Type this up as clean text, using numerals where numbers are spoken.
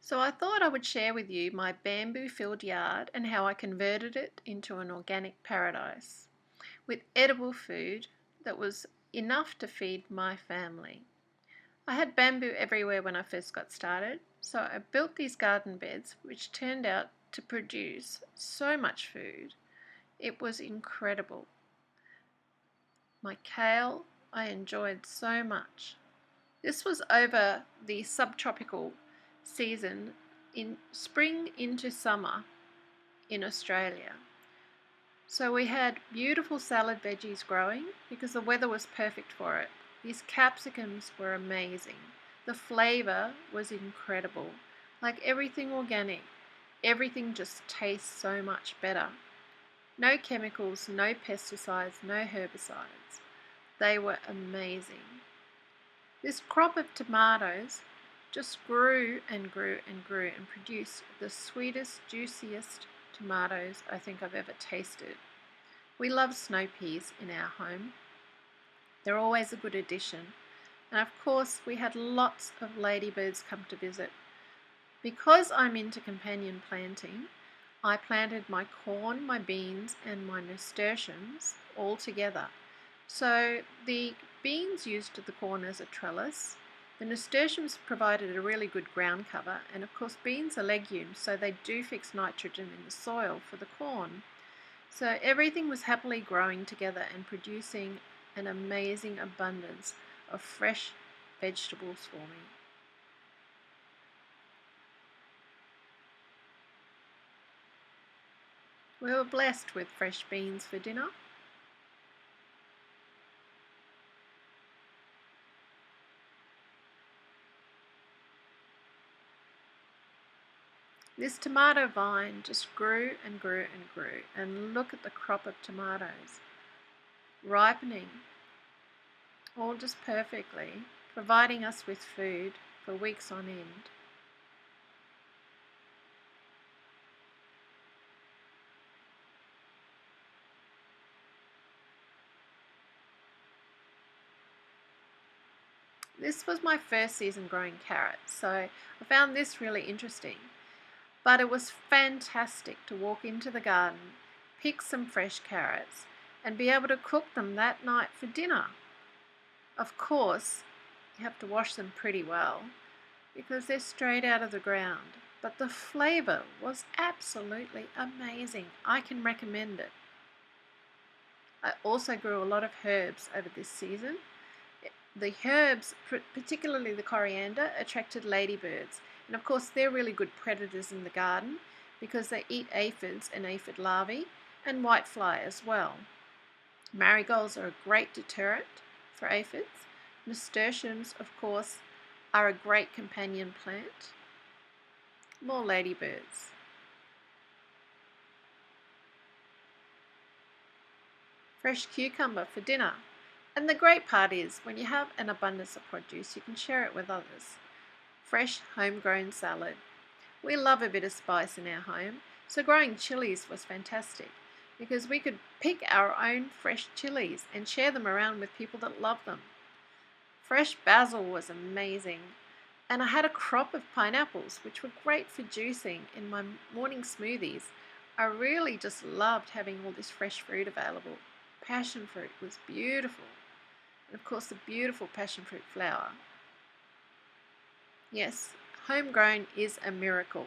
So I thought I would share with you my bamboo-filled yard and how I converted it into an organic paradise with edible food that was enough to feed my family. I had bamboo everywhere when I first got started, so I built these garden beds which turned out to produce so much food. It was incredible. My kale I enjoyed so much. This was over the subtropical season in spring into summer in Australia. So we had beautiful salad veggies growing because the weather was perfect for it. These capsicums were amazing. The flavour was incredible. Like everything organic, everything just tastes so much better. No chemicals, no pesticides, no herbicides. They were amazing. This crop of tomatoes just grew and grew and grew and produced the sweetest, juiciest tomatoes I think I've ever tasted. We love snow peas in our home. They're always a good addition. And of course, we had lots of ladybirds come to visit. Because I'm into companion planting, I planted my corn, my beans, and my nasturtiums all together. So the beans used the corn as a trellis. The nasturtiums provided a really good ground cover, and of course beans are legumes, so they do fix nitrogen in the soil for the corn. So everything was happily growing together and producing an amazing abundance of fresh vegetables for me. We were blessed with fresh beans for dinner. This tomato vine just grew and grew and grew, and look at the crop of tomatoes ripening all just perfectly, providing us with food for weeks on end. This was my first season growing carrots, so I found this really interesting. But it was fantastic to walk into the garden, pick some fresh carrots, and be able to cook them that night for dinner. Of course, you have to wash them pretty well because they're straight out of the ground, but the flavour was absolutely amazing. I can recommend it. I also grew a lot of herbs over this season. The herbs, particularly the coriander, attracted ladybirds. And of course, they're really good predators in the garden because they eat aphids and aphid larvae and whitefly as well. Marigolds are a great deterrent for aphids. Nasturtiums, of course, are a great companion plant. More ladybirds. Fresh cucumber for dinner. And the great part is, when you have an abundance of produce, you can share it with others. Fresh, homegrown salad. We love a bit of spice in our home, so growing chilies was fantastic because we could pick our own fresh chilies and share them around with people that love them. Fresh basil was amazing, and I had a crop of pineapples, which were great for juicing in my morning smoothies. I really just loved having all this fresh fruit available. Passion fruit was beautiful. And of course the beautiful passion fruit flower. Yes, homegrown is a miracle.